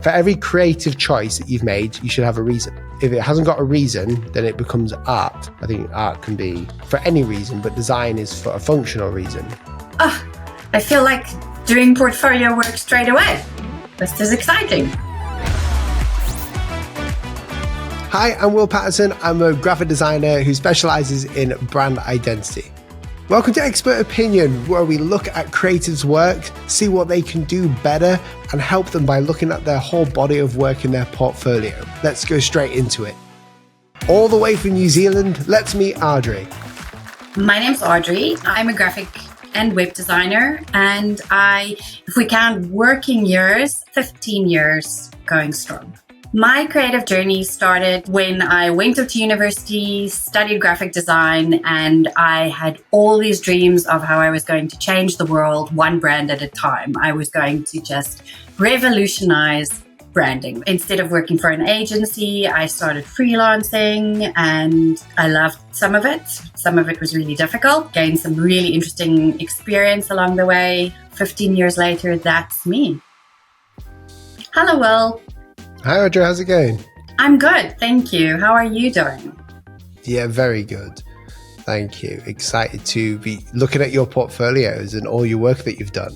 For every creative choice that you've made, you should have a reason. If it hasn't got a reason, then it becomes art. I think art can be for any reason, but design is for a functional reason. I feel like doing portfolio work straight away. This is exciting. Hi, I'm Will Paterson. I'm a graphic designer who specializes in brand identity. Welcome to Expert Opinion, where we look at creatives' work, see what they can do better, and help them by looking at their whole body of work in their portfolio. Let's go straight into it. All the way from New Zealand, let's meet Adri. My name's Adri. I'm a graphic and web designer, and if we count working years, 15 years going strong. My creative journey started when I went to university, studied graphic design, and I had all these dreams of how I was going to change the world one brand at a time. I was going to just revolutionize branding. Instead of working for an agency, I started freelancing, and I loved some of it. Some of it was really difficult, gained some really interesting experience along the way. 15 years later, that's me. Hello, Will. Hi, Adri. How's it going? I'm good, thank you. How are you doing? Yeah, very good. Thank you. Excited to be looking at your portfolios and all your work that you've done.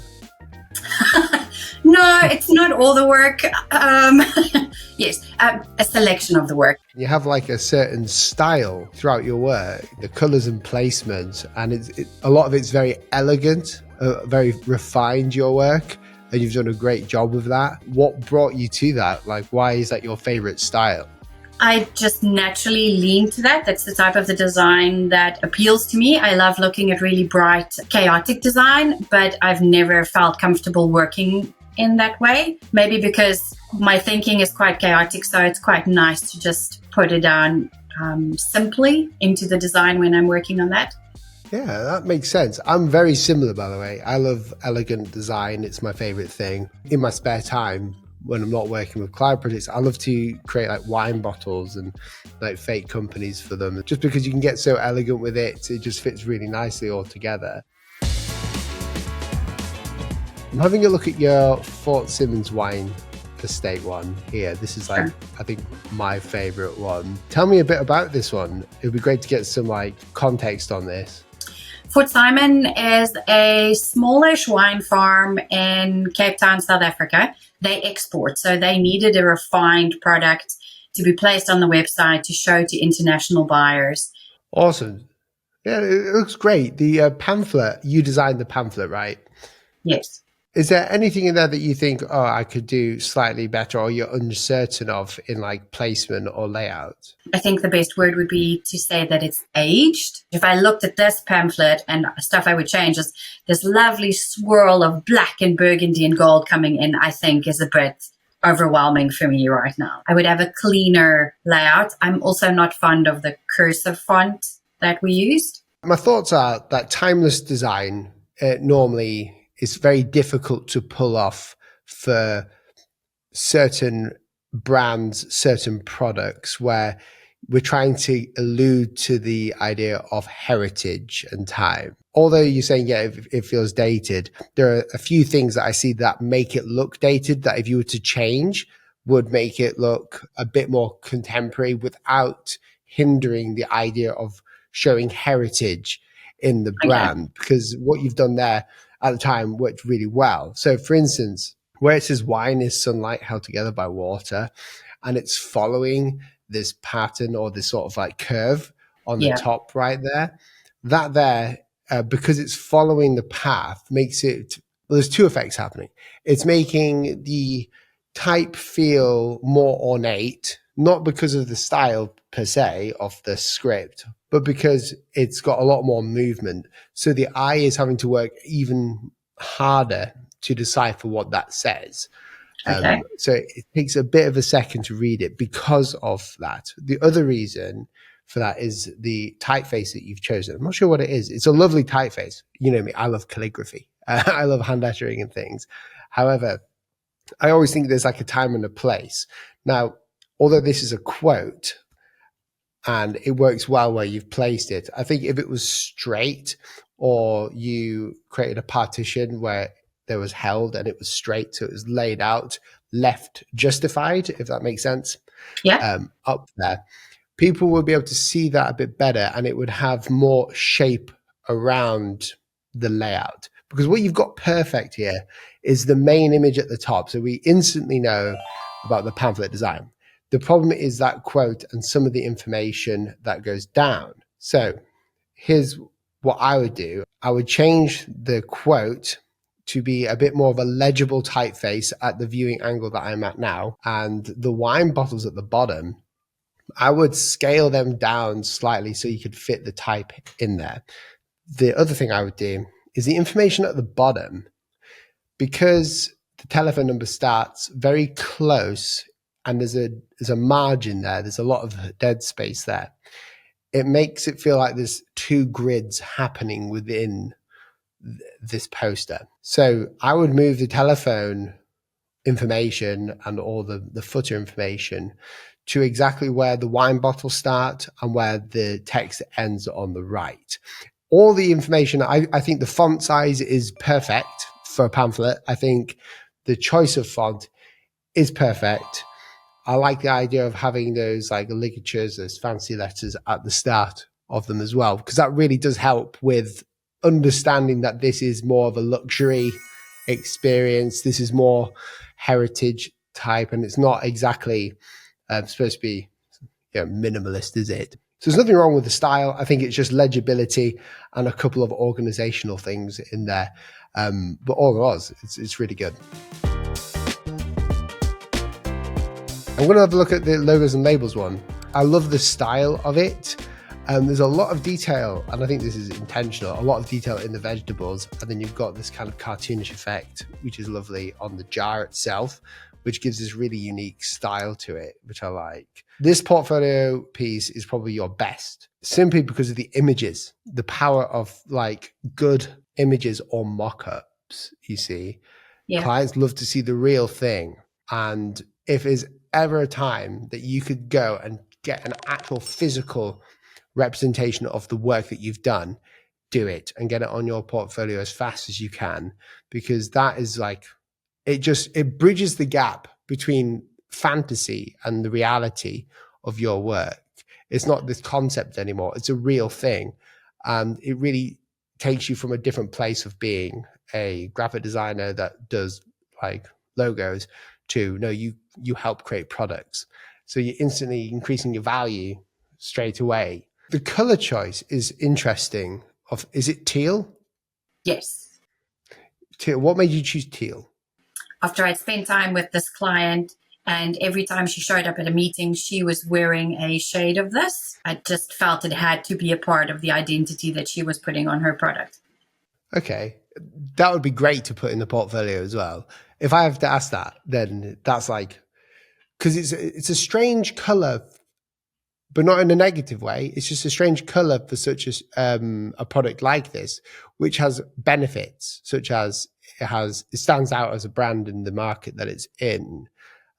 No, it's not all the work. Yes, a selection of the work. You have like a certain style throughout your work, the colors and placements, and a lot of it's very elegant, very refined, your work. And you've done a great job with that. What brought you to that? Like, why is that your favorite style? I just naturally lean to that. That's the type of the design that appeals to me. I love looking at really bright, chaotic design, but I've never felt comfortable working in that way. Maybe because my thinking is quite chaotic, so it's quite nice to just put it down simply into the design when I'm working on that. Yeah, that makes sense. I'm very similar, by the way. I love elegant design. It's my favorite thing. In my spare time, when I'm not working with client projects, I love to create like wine bottles and like fake companies for them. Just because you can get so elegant with it, it just fits really nicely all together. I'm having a look at your Fort Simmons wine estate one here. This is like, I think, my favorite one. Tell me a bit about this one. It would be great to get some like context on this. Fort Simon is a smallish wine farm in Cape Town, South Africa. They export, so they needed a refined product to be placed on the website to show to international buyers. Awesome. Yeah, it looks great. The pamphlet, you designed the pamphlet, right? Yes. Is there anything in there that you think, oh, I could do slightly better, or you're uncertain of in like placement or layout? I think the best word would be to say that it's aged. If I looked at this pamphlet and stuff I would change is this lovely swirl of black and burgundy and gold coming in, I think is a bit overwhelming for me right now. I would have a cleaner layout. I'm also not fond of the cursive font that we used. My thoughts are that timeless design normally is very difficult to pull off for certain brands, certain products, where we're trying to allude to the idea of heritage and time. Although you're saying, yeah, it feels dated, there are a few things that I see that make it look dated that if you were to change would make it look a bit more contemporary without hindering the idea of showing heritage in the brand. Because what you've done there at the time worked really well. So for instance, where it says wine is sunlight held together by water, and it's following this pattern or this sort of like curve on the top right there, that there, because it's following the path, makes it, well, there's two effects happening. It's making the type feel more ornate, not because of the style per se of the script, but because it's got a lot more movement. So the eye is having to work even harder to decipher what that says. So it takes a bit of a second to read it because of that. The other reason for that is the typeface that you've chosen. I'm not sure what it is. It's a lovely typeface. You know me, I love calligraphy. I love hand lettering and things. However, I always think there's like a time and a place. Now, although this is a quote, and it works well where you've placed it, I think if it was straight or you created a partition where there was held and it was straight, so it was laid out, left justified, if that makes sense, Yeah. up there, people will be able to see that a bit better, and it would have more shape around the layout. Because what you've got perfect here is the main image at the top. So we instantly know about the pamphlet design. The problem is that quote and some of the information that goes down. So here's what I would do. I would change the quote to be a bit more of a legible typeface at the viewing angle that I'm at now. And the wine bottles at the bottom, I would scale them down slightly so you could fit the type in there. The other thing I would do is the information at the bottom, because the telephone number starts very close and there's a margin there, there's a lot of dead space there. It makes it feel like there's two grids happening within this poster. So I would move the telephone information and all the footer information to exactly where the wine bottles start and where the text ends on the right. All the information, I think the font size is perfect for a pamphlet. I think the choice of font is perfect. I like the idea of having those like ligatures, those fancy letters at the start of them as well, because that really does help with understanding that this is more of a luxury experience. This is more heritage type, and it's not exactly supposed to be minimalist, is it? So there's nothing wrong with the style. I think it's just legibility and a couple of organizational things in there. But all in all, it's really good. I'm going to have a look at the logos and labels one. I love the style of it. There's a lot of detail, and I think this is intentional, a lot of detail in the vegetables. And then you've got this kind of cartoonish effect, which is lovely on the jar itself, which gives this really unique style to it, which I like. This portfolio piece is probably your best, simply because of the images, the power of like good images or mock-ups, you see. Yeah. Clients love to see the real thing. And if there's ever a time that you could go and get an actual physical representation of the work that you've done, do it and get it on your portfolio as fast as you can, because that is like, it bridges the gap between fantasy and the reality of your work. It's not this concept anymore. It's a real thing. And it really takes you from a different place of being a graphic designer that does like logos to, no, you help create products. So you're instantly increasing your value straight away. The color choice is interesting. Is it teal? Yes. Teal. What made you choose teal? After I'd spent time with this client, and every time she showed up at a meeting, she was wearing a shade of this. I just felt it had to be a part of the identity that she was putting on her product. Okay. That would be great to put in the portfolio as well. If I have to ask that, then that's like, because it's a strange color, but not in a negative way. It's just a strange color for such a product like this, which has benefits, such as it stands out as a brand in the market that it's in,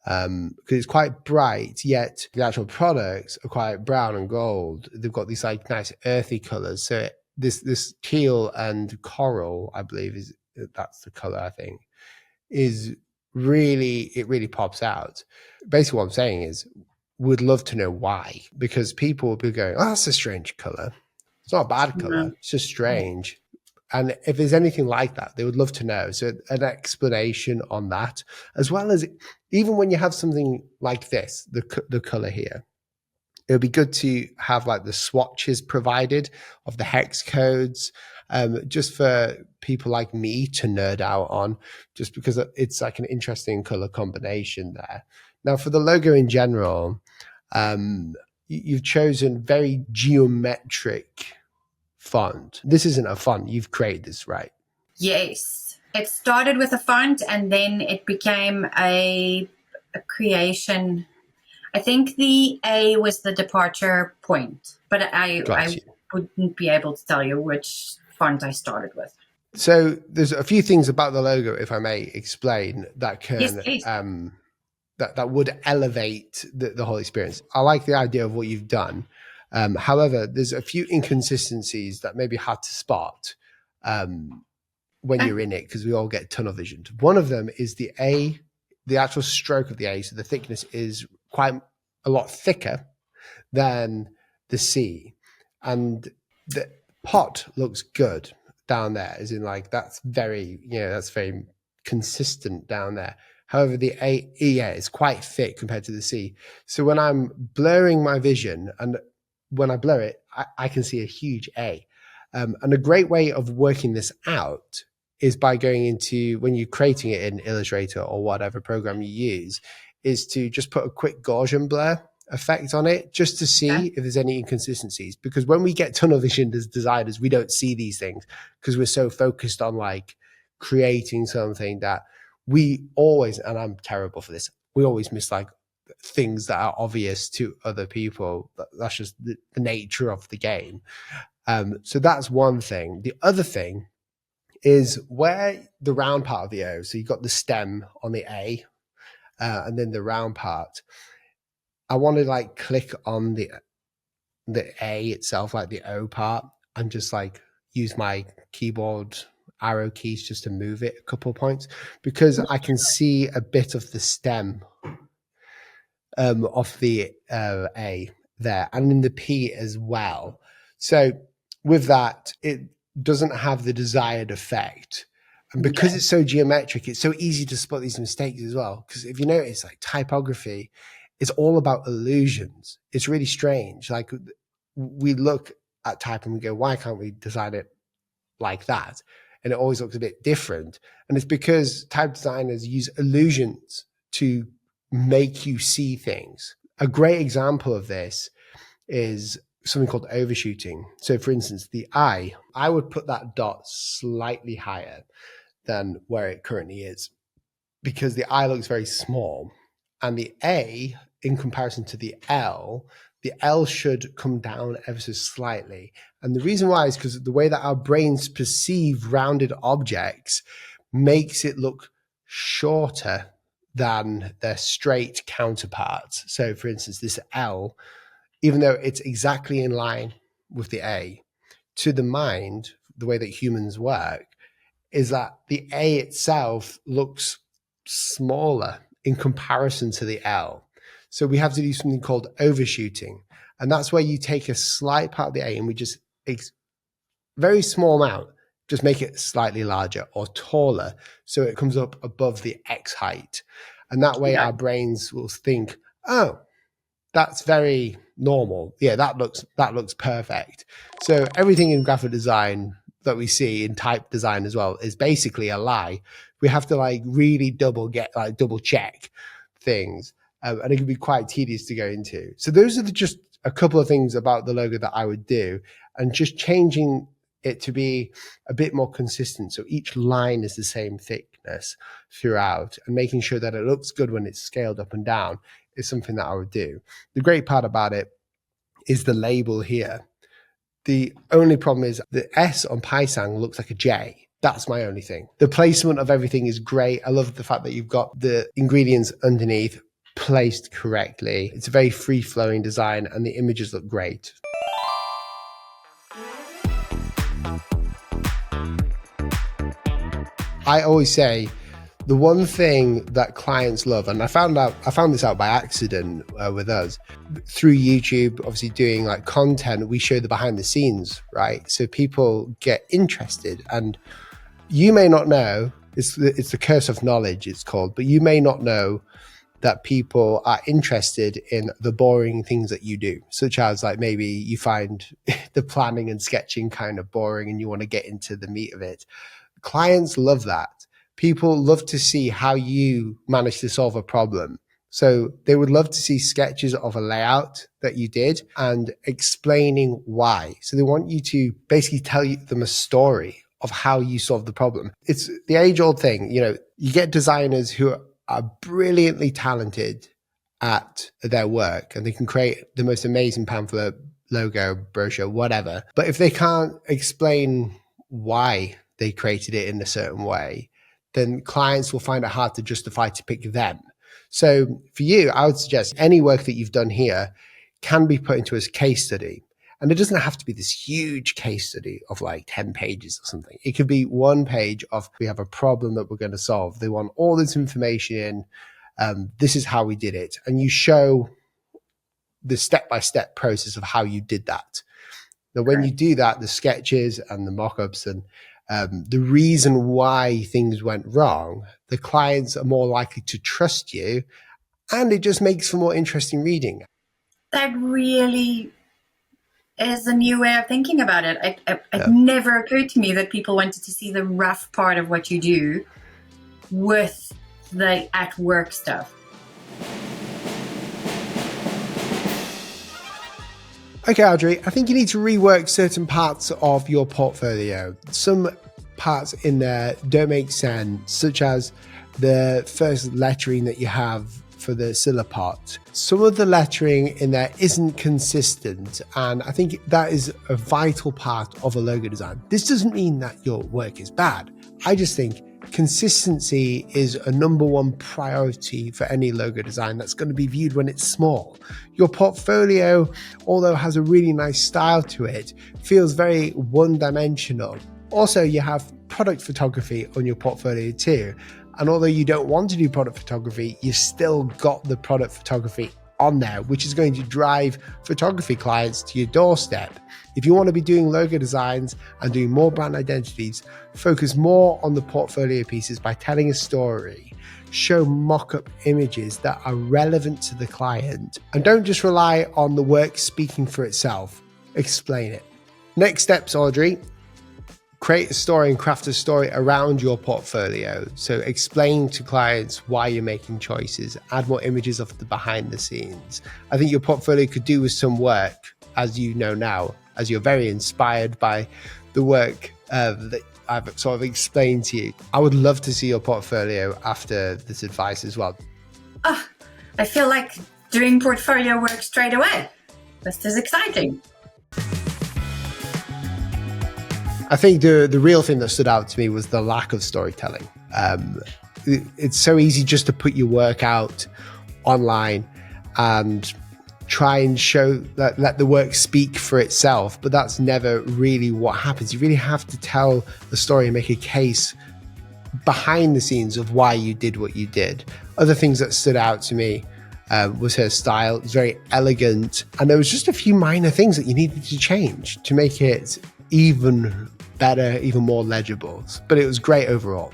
because it's quite bright, yet the actual products are quite brown and gold. They've got these like nice earthy colors. So this teal and coral, I believe that's the color, I think, it really pops out. Basically what I'm saying is, would love to know why, because people will be going, oh, that's a strange color. It's not a bad color. It's just strange. And if there's anything like that, they would love to know. So an explanation on that, as well as even when you have something like this, the color here, it would be good to have like the swatches provided of the hex codes, just for people like me to nerd out on, just because it's like an interesting color combination there. Now, for the logo in general, you've chosen very geometric font. This isn't a font. You've created this, right? Yes. It started with a font and then it became a creation. I think the A was the departure point, but I wouldn't be able to tell you which font I started with. So there's a few things about the logo, if I may explain, that can that would elevate the whole experience. I like the idea of what you've done. However, there's a few inconsistencies that may be hard to spot when you're in it, because we all get tunnel vision. One of them is the A the actual stroke of the A, so the thickness is quite a lot thicker than the C. And the pot looks good down there, as in like that's very, that's very consistent down there. However, the A is quite thick compared to the C. So when I'm blurring my vision, and when I blur it, I can see a huge A. And a great way of working this out is by going into, when you're creating it in Illustrator or whatever program you use, is to just put a quick Gaussian blur effect on it, just to see if there's any inconsistencies. Because when we get tunnel vision as designers, we don't see these things because we're so focused on like creating something that we always, and I'm terrible for this, we always miss like things that are obvious to other people. That's just the nature of the game. So that's one thing. The other thing is where the round part of the O, so you've got the stem on the A, and then the round part, I want to like click on the A itself, like the O part, and just like use my keyboard arrow keys just to move it a couple of points, because I can see a bit of the stem of the A there, and in the P as well. So with that, it doesn't have the desired effect. And because it's so geometric, it's so easy to spot these mistakes as well. Because if you notice, like typography, it's all about illusions. It's really strange. Like we look at type and we go, why can't we design it like that? And it always looks a bit different. And it's because type designers use illusions to make you see things. A great example of this is something called overshooting. So for instance, the I would put that dot slightly higher than where it currently is, because the I looks very small. And the A, in comparison to the L should come down ever so slightly. And the reason why is because the way that our brains perceive rounded objects makes it look shorter than their straight counterparts. So for instance, this L, even though it's exactly in line with the A, to the mind, the way that humans work, is that the A itself looks smaller in comparison to the L. So we have to do something called overshooting. And that's where you take a slight part of the A and we just, very small amount, just make it slightly larger or taller so it comes up above the X height. And that way our brains will think, oh, that's very normal. Yeah, that looks perfect. So everything in graphic design that we see in type design as well is basically a lie. We have to like really double check things, and it can be quite tedious to go into. So those are just a couple of things about the logo that I would do, and just changing it to be a bit more consistent. So each line is the same thickness throughout, and making sure that it looks good when it's scaled up and down is something that I would do. The great part about it is the label here. The only problem is the S on Paisang looks like a J. That's my only thing. The placement of everything is great. I love the fact that you've got the ingredients underneath placed correctly. It's a very free-flowing design and the images look great. I always say the one thing that clients love, and I found this out by accident with us through YouTube, obviously doing like content, we show the behind the scenes, right? So people get interested, and you may not know, it's the curse of knowledge it's called, but you may not know that people are interested in the boring things that you do, such as like maybe you find the planning and sketching kind of boring and you want to get into the meat of it. Clients love that. People love to see how you manage to solve a problem. So they would love to see sketches of a layout that you did and explaining why. So they want you to basically tell them a story of how you solved the problem. It's the age-old thing, you get designers who are brilliantly talented at their work and they can create the most amazing pamphlet, logo, brochure, whatever. But if they can't explain why they created it in a certain way, then clients will find it hard to justify to pick them. So for you, I would suggest any work that you've done here can be put into a case study. And it doesn't have to be this huge case study of like 10 pages or something. It could be one page of, we have a problem that we're going to solve. They want all this information in, This is how we did it. And you show the step-by-step process of how you did that. Now, when you do that, the sketches and the mock-ups and the reason why things went wrong, the clients are more likely to trust you, and it just makes for more interesting reading. That really is a new way of thinking about it. It never occurred to me that people wanted to see the rough part of what you do with the at work stuff. Okay, Adri, I think you need to rework certain parts of your portfolio. Some parts in there don't make sense, such as the first lettering that you have for the Silapot. Some of the lettering in there isn't consistent, and I think that is a vital part of a logo design. This doesn't mean that your work is bad. I just think consistency is a number one priority for any logo design that's going to be viewed when it's small. Your portfolio, although has a really nice style to it, feels very one-dimensional. Also, you have product photography on your portfolio too. And although you don't want to do product photography, you've still got the product photography on there, which is going to drive photography clients to your doorstep. If you want to be doing logo designs and doing more brand identities, focus more on the portfolio pieces by telling a story. Show mock-up images that are relevant to the client, and don't just rely on the work speaking for itself. Explain it. Next steps, Audrey. Create a story and craft a story around your portfolio. So explain to clients why you're making choices, add more images of the behind the scenes. I think your portfolio could do with some work, as you know now, as you're very inspired by the work that I've sort of explained to you. I would love to see your portfolio after this advice as well. Oh, I feel like doing portfolio work straight away. This is exciting. I think the real thing that stood out to me was the lack of storytelling. It's so easy just to put your work out online and try and show that, let the work speak for itself, but that's never really what happens. You really have to tell the story and make a case behind the scenes of why you did what you did. Other things that stood out to me was her style. It was very elegant, and there was just a few minor things that you needed to change to make it even better, even more legible, but it was great overall.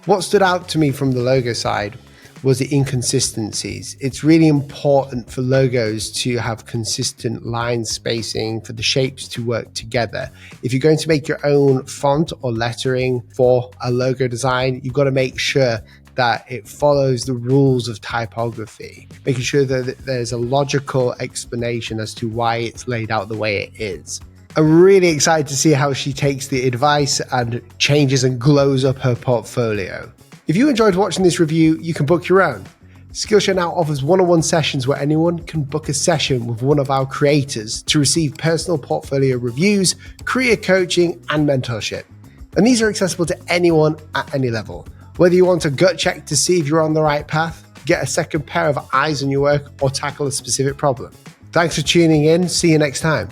What stood out to me from the logo side was the inconsistencies. It's really important for logos to have consistent line spacing, for the shapes to work together. If you're going to make your own font or lettering for a logo design, you've got to make sure that it follows the rules of typography, making sure that there's a logical explanation as to why it's laid out the way it is. I'm really excited to see how she takes the advice and changes and glows up her portfolio. If you enjoyed watching this review, you can book your own. Skillshare now offers one-on-one sessions where anyone can book a session with one of our creators to receive personal portfolio reviews, career coaching, and mentorship. And these are accessible to anyone at any level. Whether you want a gut check to see if you're on the right path, get a second pair of eyes on your work, or tackle a specific problem. Thanks for tuning in. See you next time.